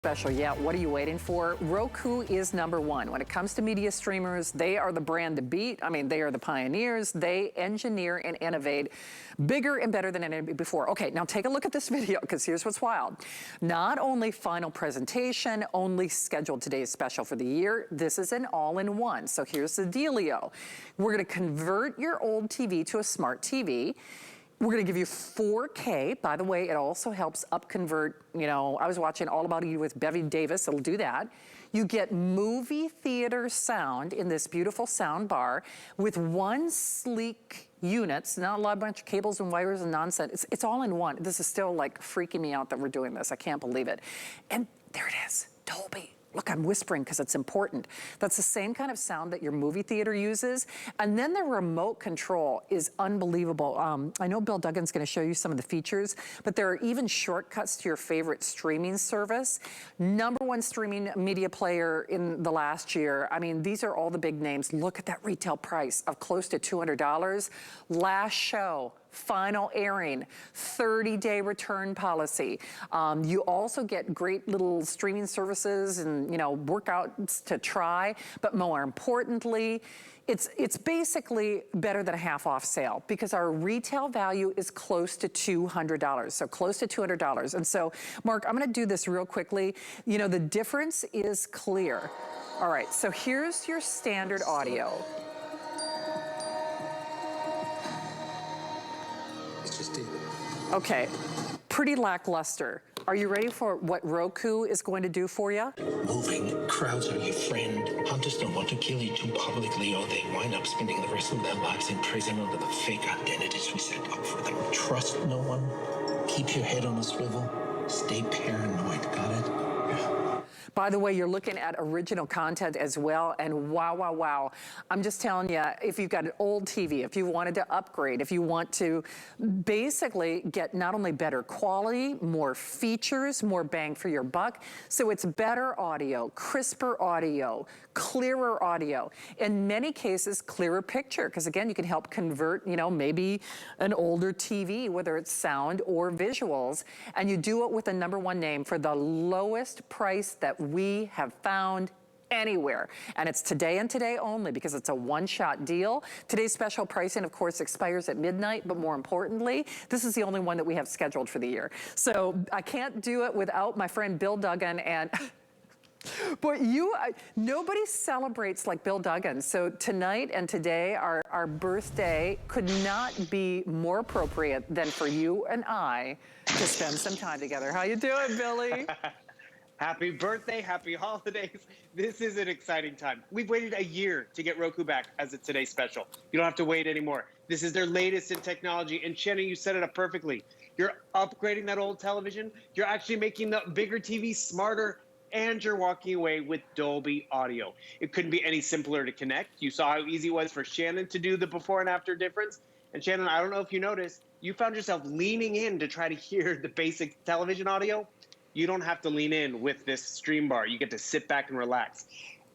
Special, yeah, what are you waiting for? Roku is #1. When it comes to media streamers, they are the brand to beat. I mean, they are the pioneers. They engineer and innovate bigger and better than any before. Okay, now take a look at this video, because here's what's wild. Not only final presentation, only scheduled today's special for the year, this is an all-in-one. So here's the dealio. We're gonna convert your old TV to a smart TV. We're gonna give you 4K. By the way, it also helps upconvert, you know, I was watching All About Eve with Bevy Davis, it'll do that. You get movie theater sound in this beautiful sound bar with one sleek unit, not a bunch of cables and wires and nonsense. It's all in one. This is still like freaking me out that we're doing this. I can't believe it. And there it is, Dolby. Look, I'm whispering because it's important. That's the same kind of sound that your movie theater uses. And then the remote control is unbelievable. I know Bill Duggan's gonna show you some of the features, but there are even shortcuts to your favorite streaming service. #1 streaming media player in the last year. I mean, these are all the big names. Look at that retail price of close to $200. Last show, final airing, 30-day return policy. You also get great little streaming services and, you know, workouts to try, but more importantly, it's basically better than a half-off sale because our retail value is close to $200, so close to $200. And so, Mark, I'm gonna do this real quickly. You know, the difference is clear. All right, so here's your standard audio. Okay, pretty lackluster. Are you ready for what Roku is going to do for you? Moving, crowds are your friend. Hunters don't want to kill you too publicly or they wind up spending the rest of their lives in prison under the fake identities we set up for them. Trust no one. Keep your head on a swivel. Stay paranoid, got it? By the way, you're looking at original content as well, and wow, wow, wow. I'm just telling you, if you've got an old TV, if you wanted to upgrade, if you want to basically get not only better quality, more features, more bang for your buck, so it's better audio, crisper audio, clearer audio, in many cases, clearer picture, because again, you can help convert, you know, maybe an older TV, whether it's sound or visuals, and you do it with the #1 name for the lowest price that we have found anywhere. And it's today and today only because it's a one-shot deal. Today's special pricing, of course, expires at midnight, but more importantly, this is the only one that we have scheduled for the year. So I can't do it without my friend Bill Duggan and but nobody celebrates like Bill Duggan. So tonight and today, our birthday could not be more appropriate than for you and I to spend some time together. How you doing, Billy? Happy birthday, happy holidays. This is an exciting time. We've waited a year to get Roku back as a Today Special. You don't have to wait anymore. This is their latest in technology. And Shannon, you set it up perfectly. You're upgrading that old television. You're actually making the bigger TV smarter, and you're walking away with Dolby audio. It couldn't be any simpler to connect. You saw how easy it was for Shannon to do the before and after difference. And Shannon, I don't know if you noticed, you found yourself leaning in to try to hear the basic television audio. You don't have to lean in with this stream bar. You get to sit back and relax.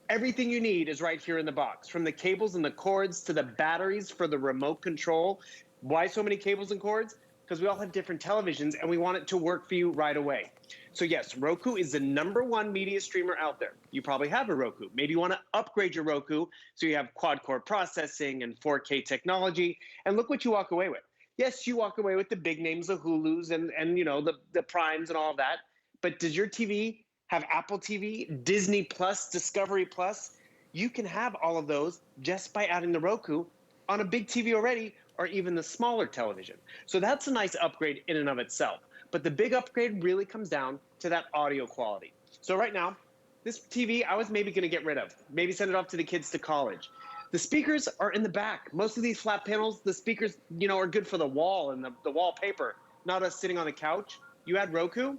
Everything you need is right here in the box, from the cables and the cords to the batteries for the remote control. Why so many cables and cords? Because we all have different televisions and we want it to work for you right away. So yes, Roku is the #1 media streamer out there. You probably have a Roku. Maybe you want to upgrade your Roku so you have quad-core processing and 4K technology. And look what you walk away with. Yes, you walk away with the big names, the Hulus and you know, the Primes and all of that. But does your TV have Apple TV, Disney Plus, Discovery Plus? You can have all of those just by adding the Roku on a big TV already, or even the smaller television. So that's a nice upgrade in and of itself. But the big upgrade really comes down to that audio quality. So right now, this TV I was maybe gonna get rid of, maybe send it off to the kids to college. The speakers are in the back. Most of these flat panels, the speakers, you know, are good for the wall and the wallpaper, not us sitting on the couch. You add Roku,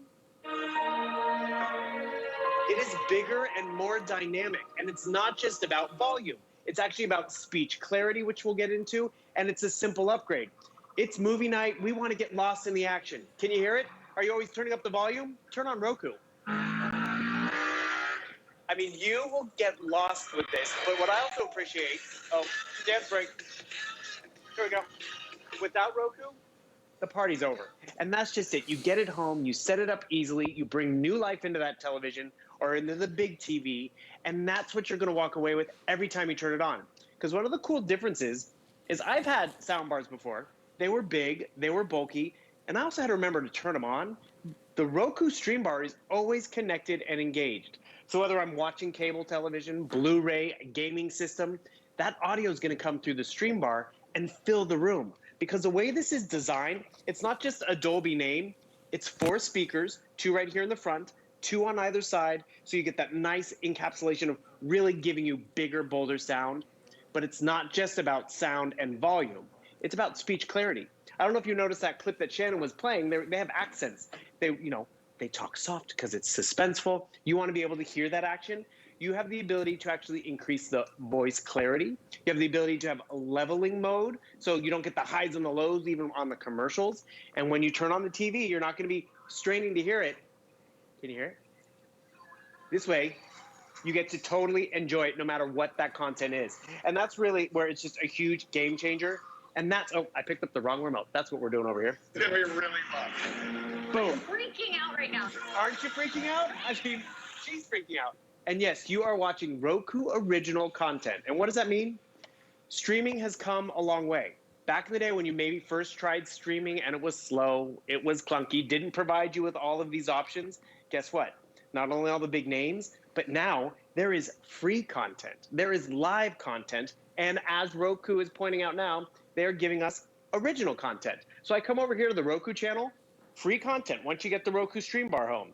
it is bigger and more dynamic, and it's not just about volume. It's actually about speech clarity, which we'll get into, and it's a simple upgrade. It's movie night. We want to get lost in the action. Can you hear it? Are you always turning up the volume? Turn on Roku. I mean, you will get lost with this, but what I also appreciate, oh, dance break. Here we go. Without Roku, the party's over. And that's just it. You get it home, you set it up easily, you bring new life into that television or into the big TV, and that's what you're going to walk away with every time you turn it on. Because one of the cool differences is I've had sound bars before. They were big, they were bulky, and I also had to remember to turn them on. The Roku Streambar is always connected and engaged. So whether I'm watching cable television, Blu-ray, gaming system, that audio is going to come through the Streambar and fill the room. Because the way this is designed, it's not just a Dolby name. It's 4 speakers, 2 right here in the front, 2 on either side, so you get that nice encapsulation of really giving you bigger, bolder sound. But it's not just about sound and volume. It's about speech clarity. I don't know if you noticed that clip that Shannon was playing. They have accents. They talk soft because it's suspenseful. You want to be able to hear that action. You have the ability to actually increase the voice clarity. You have the ability to have a leveling mode, so you don't get the highs and the lows even on the commercials. And when you turn on the TV, you're not going to be straining to hear it. Can you hear it? This way, you get to totally enjoy it no matter what that content is. And that's really where it's just a huge game changer. And that's, oh, I picked up the wrong remote. That's what we're doing over here. It's gonna be really fun. Boom. I'm freaking out right now. Aren't you freaking out? I mean, she's freaking out. And yes, you are watching Roku original content. And what does that mean? Streaming has come a long way. Back in the day when you maybe first tried streaming and it was slow, it was clunky, didn't provide you with all of these options, guess what? Not only all the big names, but now there is free content. There is live content. And as Roku is pointing out now, they're giving us original content. So I come over here to the Roku channel, free content once you get the Roku Streambar home.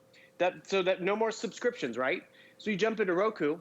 So that no more subscriptions, right? So you jump into Roku,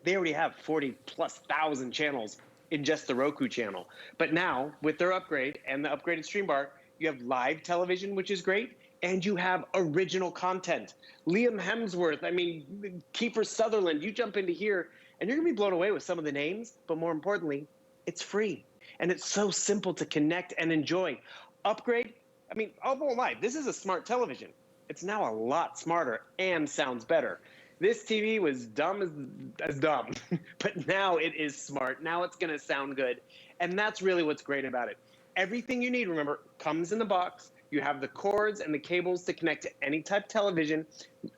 they already have 40,000+ channels in just the Roku channel. But now, with their upgrade and the upgraded Streambar, you have live television, which is great, and you have original content. Liam Hemsworth, I mean, Kiefer Sutherland, you jump into here, and you're gonna be blown away with some of the names, but more importantly, it's free. And it's so simple to connect and enjoy. Upgrade, I mean, I won't lie, this is a smart television. It's now a lot smarter and sounds better. This TV was dumb as dumb, but now it is smart. Now it's gonna sound good. And that's really what's great about it. Everything you need, remember, comes in the box. You have the cords and the cables to connect to any type of television,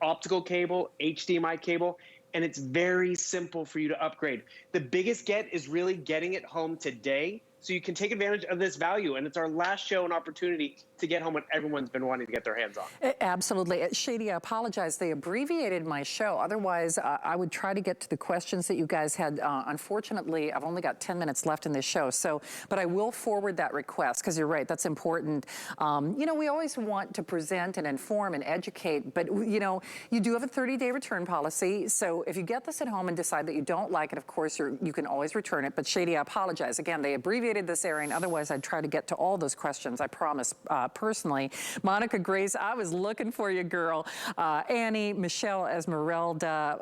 optical cable, HDMI cable, and it's very simple for you to upgrade. The biggest get is really getting it home today so you can take advantage of this value. And it's our last show and opportunity to get home what everyone's been wanting to get their hands on. Absolutely. Shady, I apologize. They abbreviated my show. Otherwise, I would try to get to the questions that you guys had. Unfortunately, I've only got 10 minutes left in this show. But I will forward that request because you're right, that's important. You know, we always want to present and inform and educate, but you know, you do have a 30-day return policy. So if you get this at home and decide that you don't like it, of course, you can always return it. But Shady, I apologize. Again, they abbreviated this airing. Otherwise, I'd try to get to all those questions, I promise, personally. Monica Grace, I was looking for you, girl. Annie, Michelle, Esmeralda,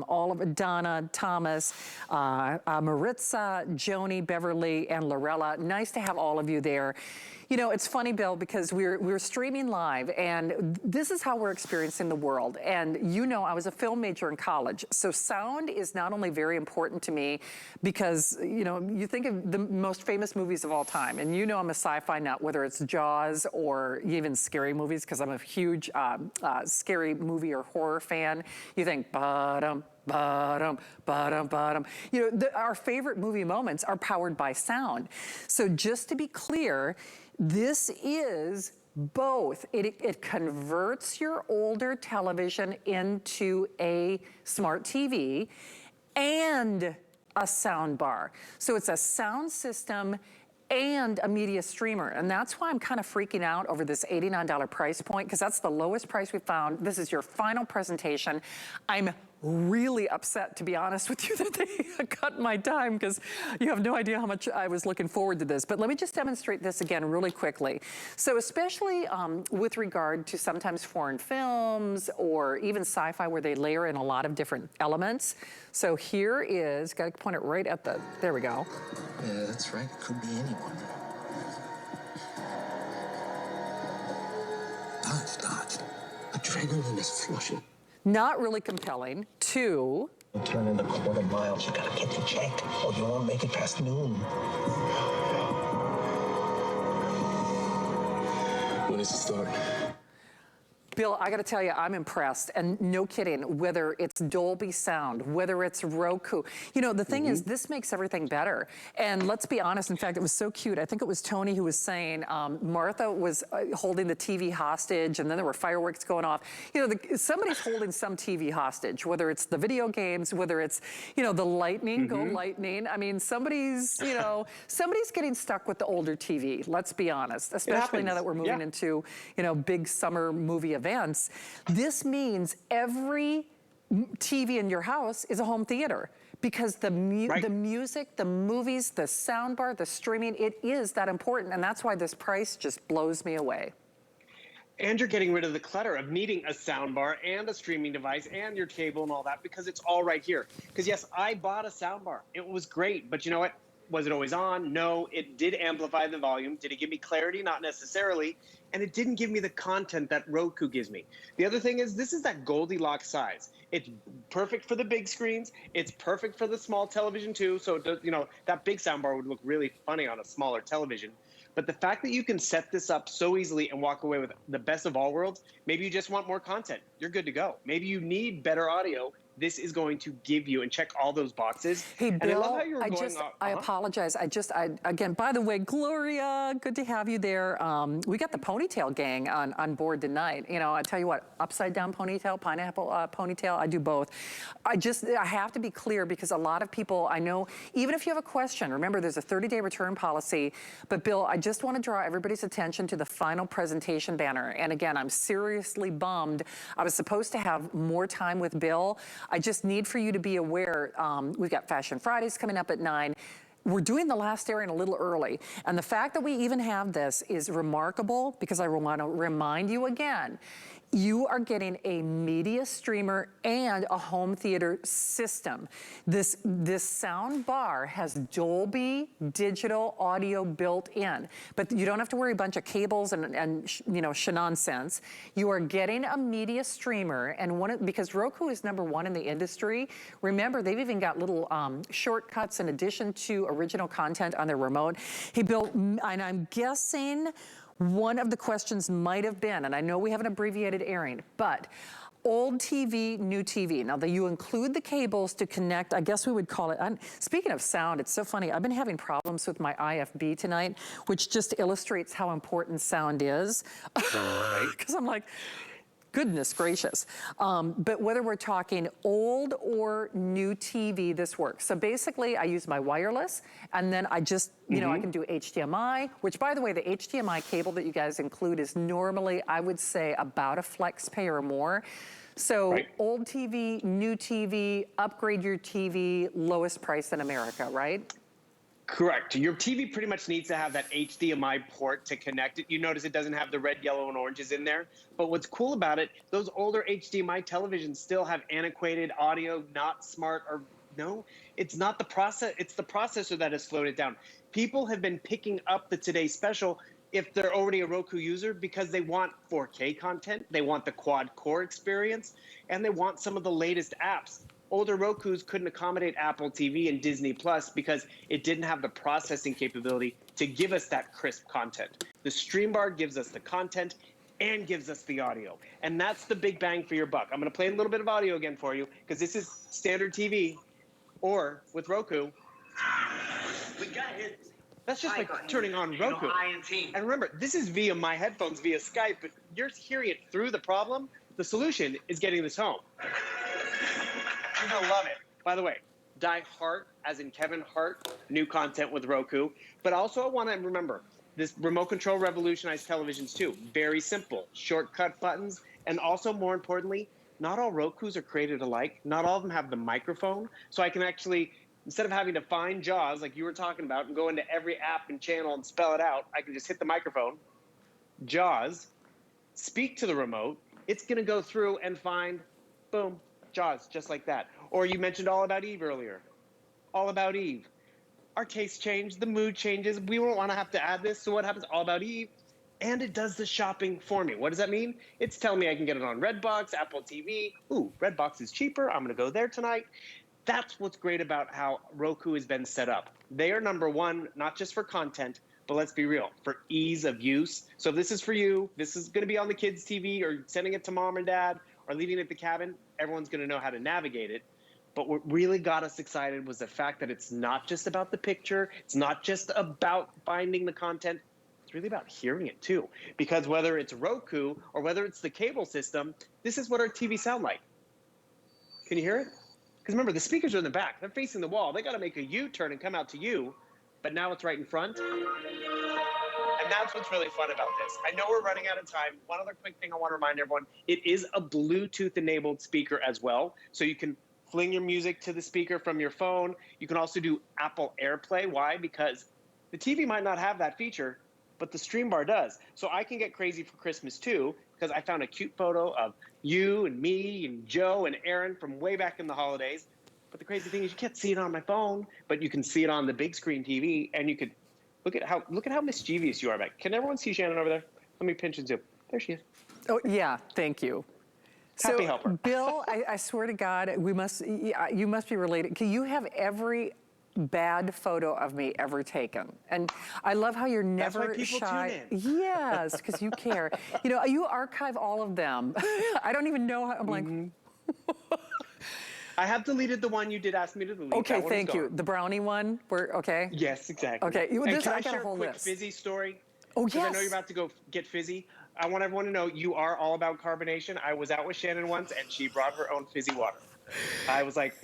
Oliver, Donna, Thomas, Maritza, Joni, Beverly, and Lorella. Nice to have all of you there. You know, it's funny, Bill, because we're streaming live, and this is how we're experiencing the world. And you know, I was a film major in college, so sound is not only very important to me because, you know, you think of the most famous movies of all time, and you know I'm a sci-fi nut, whether it's Jaws or even scary movies, because I'm a huge scary movie or horror fan. You think, bottom, bottom, bottom, bottom. You know, our favorite movie moments are powered by sound. So just to be clear, this is both. It converts your older television into a smart TV and a sound bar. So it's a sound system and a media streamer. And that's why I'm kind of freaking out over this $89 price point, because that's the lowest price we found. This is your final presentation. I'm really upset, to be honest with you, that they cut my time, because you have no idea how much I was looking forward to this. But let me just demonstrate this again really quickly. So especially with regard to sometimes foreign films or even sci-fi where they layer in a lot of different elements. So here is, got to point it right at the, there we go. Yeah, that's right. It could be anyone. Dodge. Adrenaline is flushing. Not really compelling. Two. Turn in the quarter miles. You gotta get the check, or you won't make it past noon. When does it start? Bill, I got to tell you, I'm impressed. And no kidding, whether it's Dolby Sound, whether it's Roku. You know, the thing is, this makes everything better. And let's be honest, in fact, it was so cute. I think it was Tony who was saying Martha was holding the TV hostage, and then there were fireworks going off. You know, somebody's holding some TV hostage, whether it's the video games, whether it's, you know, the lightning, go lightning. I mean, somebody's, you know, somebody's getting stuck with the older TV, let's be honest, especially now that we're moving into, you know, big summer movie events. This means every TV in your house is a home theater because the music, the movies, the soundbar, the streaming, it is that important. And that's why this price just blows me away. And you're getting rid of the clutter of needing a soundbar and a streaming device and your cable and all that because it's all right here. Because yes, I bought a soundbar. It was great, but you know what? Was it always on? No, it did amplify the volume. Did it give me clarity? Not necessarily. And it didn't give me the content that Roku gives me. The other thing is this is that Goldilocks size. It's perfect for the big screens. It's perfect for the small television too. So it does, you know, that big soundbar would look really funny on a smaller television. But the fact that you can set this up so easily and walk away with the best of all worlds, maybe you just want more content. You're good to go. Maybe you need better audio. This is going to give you and check all those boxes. Hey, Bill, and I love how you were I apologize. Again, by the way, Gloria, good to have you there. We got the ponytail gang on board tonight. You know, I tell you what, upside down ponytail, pineapple ponytail, I do both. I have to be clear because a lot of people I know, even if you have a question, remember there's a 30-day return policy. But Bill, I just want to draw everybody's attention to the final presentation banner. And again, I'm seriously bummed. I was supposed to have more time with Bill. I just need for you to be aware, we've got Fashion Fridays coming up at 9. We're doing the last airing a little early. And the fact that we even have this is remarkable because I want to remind you again, you are getting a media streamer and a home theater system. This sound bar has Dolby digital audio built in, but you don't have to worry a bunch of cables and you know, nonsense. You are getting a media streamer, and because Roku is #1 in the industry. Remember, they've even got little shortcuts in addition to original content on their remote. Hey, Bill, and I'm guessing one of the questions might have been, and I know we have an abbreviated airing, but old TV, new TV. Now, you include the cables to connect, I guess we would call it, speaking of sound, it's so funny. I've been having problems with my IFB tonight, which just illustrates how important sound is. Because I'm like, goodness gracious. But whether we're talking old or new TV, this works. So basically, I use my wireless, and then I just, you know, I can do HDMI, which, by the way, the HDMI cable that you guys include is normally, I would say, about a flex pay or more. So old TV, new TV, upgrade your TV, lowest price in America, right? Correct. Your TV pretty much needs to have that HDMI port to connect it. You notice it doesn't have the red, yellow, and oranges in there. But what's cool about it, those older HDMI televisions still have antiquated audio, not smart, or no, it's not the process. It's the processor that has slowed it down. People have been picking up the Today Special if they're already a Roku user because they want 4K content, they want the quad core experience, and they want some of the latest apps. Older Rokus couldn't accommodate Apple TV and Disney Plus because it didn't have the processing capability to give us that crisp content. The Streambar gives us the content and gives us the audio. And that's the big bang for your buck. I'm going to play a little bit of audio again for you because this is standard TV or with Roku. We got it. That's just by turning on Roku. And remember, this is via my headphones, via Skype, but you're hearing it through the problem. The solution is getting this home. You're gonna love it. By the way, Die Hart, as in Kevin Hart, new content with Roku. But also I want to remember, this remote control revolutionized televisions too. Very simple, shortcut buttons. And also more importantly, not all Rokus are created alike. Not all of them have the microphone. So I can actually, instead of having to find JAWS like you were talking about and go into every app and channel and spell it out, I can just hit the microphone, JAWS, speak to the remote. It's gonna go through and find, boom, JAWS, just like that. Or you mentioned All About Eve earlier. All About Eve. Our tastes change, the mood changes. We won't want to have to add this. So what happens? All About Eve. And it does the shopping for me. What does that mean? It's telling me I can get it on Redbox, Apple TV. Ooh, Redbox is cheaper. I'm going to go there tonight. That's what's great about how Roku has been set up. They are #1, not just for content, But let's be real, for ease of use. So if this is for you, this is going to be on the kids' TV or sending it to mom and dad or leaving it at the cabin, everyone's going to know how to navigate it. But what really got us excited was the fact that it's not just about the picture. It's not just about finding the content. It's really about hearing it too. Because whether it's Roku or whether it's the cable system, this is what our TV sound like. Can you hear it? Because remember, the speakers are in the back. They're facing the wall. They got to make a U-turn and come out to you. But now it's right in front. And that's what's really fun about this. I know we're running out of time. One other quick thing I want to remind everyone, it is a Bluetooth-enabled speaker as well. So you can fling your music to the speaker from your phone. You can also do Apple AirPlay. Why? Because the TV might not have that feature, but the Streambar does. So I can get crazy for Christmas too, because I found a cute photo of you and me and Joe and Aaron from way back in the holidays. But the crazy thing is you can't see it on my phone, but you can see it on the big screen TV, and you could look at how mischievous you are back. Can everyone see Shannon over there? Let me pinch and zoom. There she is. Oh, yeah, thank you. Happy helper. Bill, I swear to God, you must be related. You have every bad photo of me ever taken. And I love how you're never That's why people shy. tune in. Yes, because you care. You know, you archive all of them. I don't even know how, I'm like. I have deleted the one you did ask me to delete. Okay, That one is thank you. gone. The brownie one, okay? Yes, exactly. Okay, And this, can I I got share a whole a quick list. fizzy story? Oh, Because yes. I know you're about to go get fizzy. I want everyone to know you are all about carbonation. I was out with Shannon once, and she brought her own fizzy water. I was like,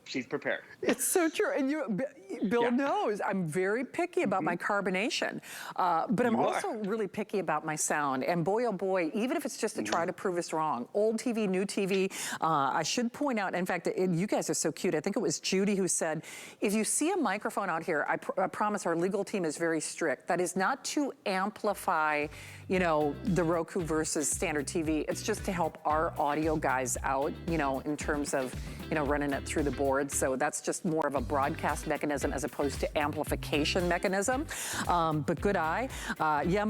she's prepared. It's so true. And Bill Yeah. knows I'm very picky about my carbonation, but I'm You are. also really picky about my sound. And boy, oh boy, even if it's just to try to prove us wrong, old TV, new TV, I should point out, in fact, you guys are so cute. I think it was Judy who said, if you see a microphone out here, I promise our legal team is very strict. That is not to amplify, you know, the Roku versus standard TV. It's just to help our audio guys out, you know, in terms of, you know, running it through the board. So that's just more of a broadcast mechanism as opposed to amplification mechanism. But good eye. Yeah,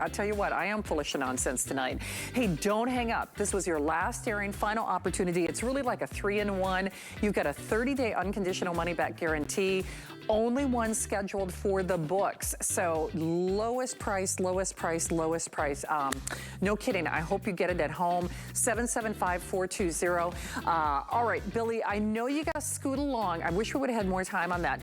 I'll tell you what, I am full of nonsense tonight. Hey, don't hang up. This was your last airing, final opportunity. It's really like a 3-in-1. You've got a 30-day unconditional money-back guarantee. Only one scheduled for the books. So lowest price, lowest price, lowest price. No kidding. I hope you get it at home. 775-420. All right, Billy, I know you got to scoot along. I wish we would have had more time on that.